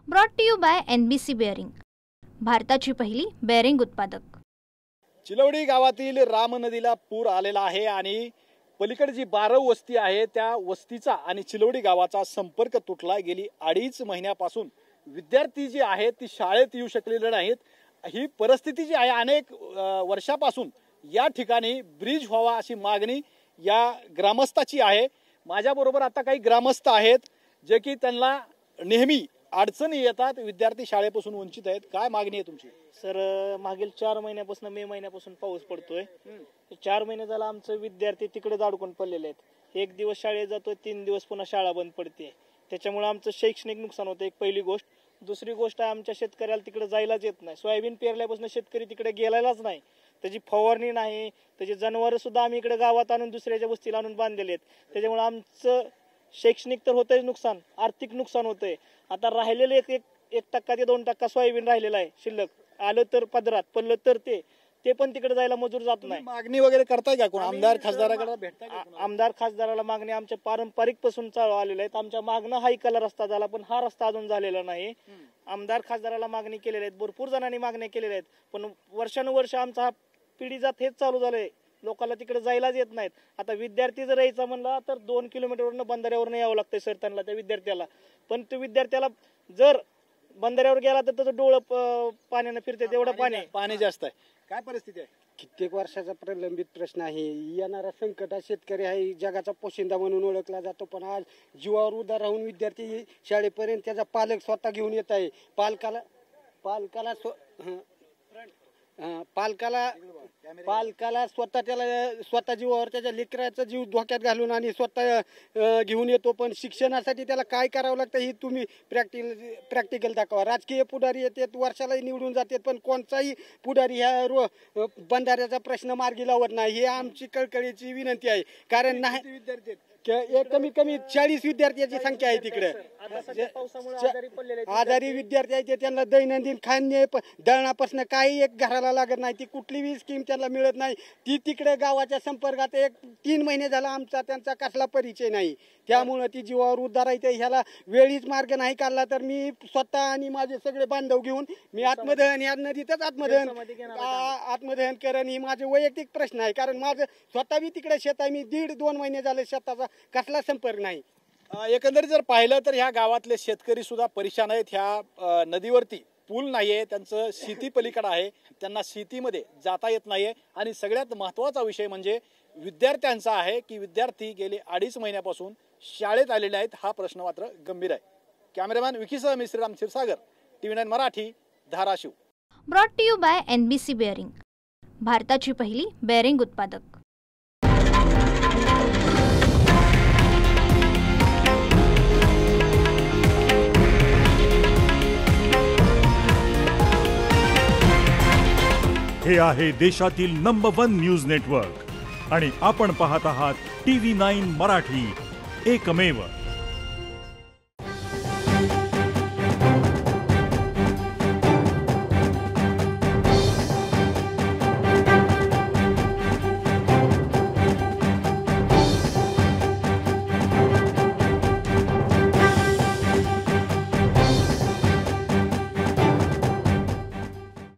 Brought to you by NBC bearing, भारताची पहिली bearing उत्पादक। चिलवडी गावातील राम नदीला पूर आलेला आहे आणि पलीकडे जी 12 वस्ती आहे त्या वस्तीचा आणि चिलवडी गावाचा संपर्क तुटला। गेली 2.5 महिन्यापासून विद्यार्थी जे आहेत ती शाळेत येऊ शकलेले नाहीत। ही परिस्थिती जी आहे अनेक वर्षापासून या ठिकाणी ब्रिज व्हावा अशी मागणी या ग्रामस्थाची आहे। माझ्याबरोबर आता काही ग्रामस्थ आहेत जे की त्यांना नेहमी अडचणी येतात, विद्यार्थी शाळेपासून वंचित आहेत। काय मागणी आहे तुमची? सर, मागील 4 महिन्यापासून मे महिन्यापासून पाऊस पडतोय। 4 महिने झाला आमचे विद्यार्थी तिकडे अडकून पडलेले आहेत। एक दिवस शाळेत जातोय, 3 दिवस पुन्हा शाळा बंद पडते। त्याच्यामुळे आमचं शैक्षणिक नुकसान होतं, एक पहिली गोष्ट। दुसरी गोष्ट, आमच्या शेतकऱ्याला तिकडे जायलाच येत नाही। सोयाबीन पेरल्यापासून शेतकरी तिकडे गेलाच नाही, त्याची फवारणी नाही, त्याची जनावरं सुद्धा आम्ही इकडे गावात आणून दुसऱ्याच्या वस्तीला आणून बांधलेले आहेत। त्याच्यामुळे आमचं शैक्षणिक तर होतंय नुकसान, आर्थिक नुकसान होतंय। आता राहिलेले 1% ते 2% सोयाबीन राहिलेलं आहे शिल्लक। आलं तर पदरात, पडलं तर ते पण तिकडे जायला मजूर जात नाही। मागणी वगैरे करताय का? कोण आमदार खासदाराकडे भेटताय का? आमदार खासदाराला मागणी आमच्या पारंपरिक पासून चालू आलेल्या आहेत। आमच्या मागणं हा इकडला रस्ता झाला, पण हा रस्ता अजून झालेला नाही। आमदार खासदाराला मागणी केलेल्या आहेत, भरपूर जणांनी मागण्या केलेल्या आहेत, पण वर्षानुवर्ष आमचा हा पिढी जात हेच चालू झालंय। लोकांना तिकडे जायलाच येत नाहीत। आता विद्यार्थी जर यायचा म्हणला तर 2 किलोमीटरवरनं बंधाऱ्यावरनं यावं लागतंय सर त्यांना, त्या विद्यार्थ्याला। पण त्या विद्यार्थ्याला जर बंधाऱ्यावर गेला तर त्याचं डोळं पाण्यानं फिरते, तेवढं पाणी जास्त आहे। काय परिस्थिती आहे? कित्येक वर्षाचा प्रलंबित प्रश्न आहे। येणारा संकट हा शेतकरी आहे जगाचा पोशिंदा म्हणून ओळखला जातो, पण आज जीवावर उदार राहून विद्यार्थी शाळेपर्यंत त्याचा पालक स्वतः घेऊन येत आहे। पालकाला स्वतः जीवावर त्याच्या लेकराचा जीव धोक्यात घालून आणि स्वतः घेऊन येतो, पण शिक्षणासाठी त्याला काय करावं लागतं ही तुम्ही प्रॅक्टिकल दाखवा। राजकीय पुढारी येतात, वर्षाला निवडून जातात, पण कोणताही पुढारी ह्या बंधाऱ्याचा प्रश्न मार्गी लावत नाही। ही आमची कळकळीची विनंती आहे, कारण नाही विद्यार्थी कमी 40 विद्यार्थ्यांची संख्या आहे तिकडे। आजारी विद्यार्थी आहेत, त्यांना दैनंदिन खाणे दळणापासून काही एक घराला लागत नाही, ती कुठलीही स्कीम त्यांना मिळत नाही। ती तिकडे गावाच्या संपर्कात 3 महिने झाला आमचा त्यांचा कसला परिचय नाही। त्यामुळे ती जीवावर उद्धार आहे। ह्याला वेळीच मार्ग नाही काढला तर मी स्वतः आणि माझे सगळे बांधव घेऊन मी आत्मदहन या नदीतच आत्मदहन करेन। ही माझे वैयक्तिक प्रश्न आहे, कारण माझं स्वतः बी तिकडे शेत आहे। मी 1.5-2 महिने झाले शेताचा कसला संपर्क नाही। एकंदरीत जर पाहिलं तर ह्या गावातले शेतकरी सुद्धा परेशान आहेत। ह्या नदीवरती पूल नाहीये, त्यांचं शेती पलीकडे आहे, त्यांना शेतीमध्ये जाता येत नाहीये। आणि सगळ्यात महत्त्वाचा विषय म्हणजे विद्यार्थ्यांचा आहे की विद्यार्थी गेले 2.5 महिन्यापासून शाळेत आलेले आहेत। हा प्रश्न मात्र गंभीर आहे। कॅमेरामॅन विकीसह मी Shriram Kshirsagar, TV9 Marathi, Dharashiv. Brought to you by NBC bearing, भारताची पहिली बेअरिंग उत्पादक। हे आहे देशातील नंबर 1 न्यूज नेटवर्क आणि आपण पाहत आहात TV9 मराठी, एकमेव।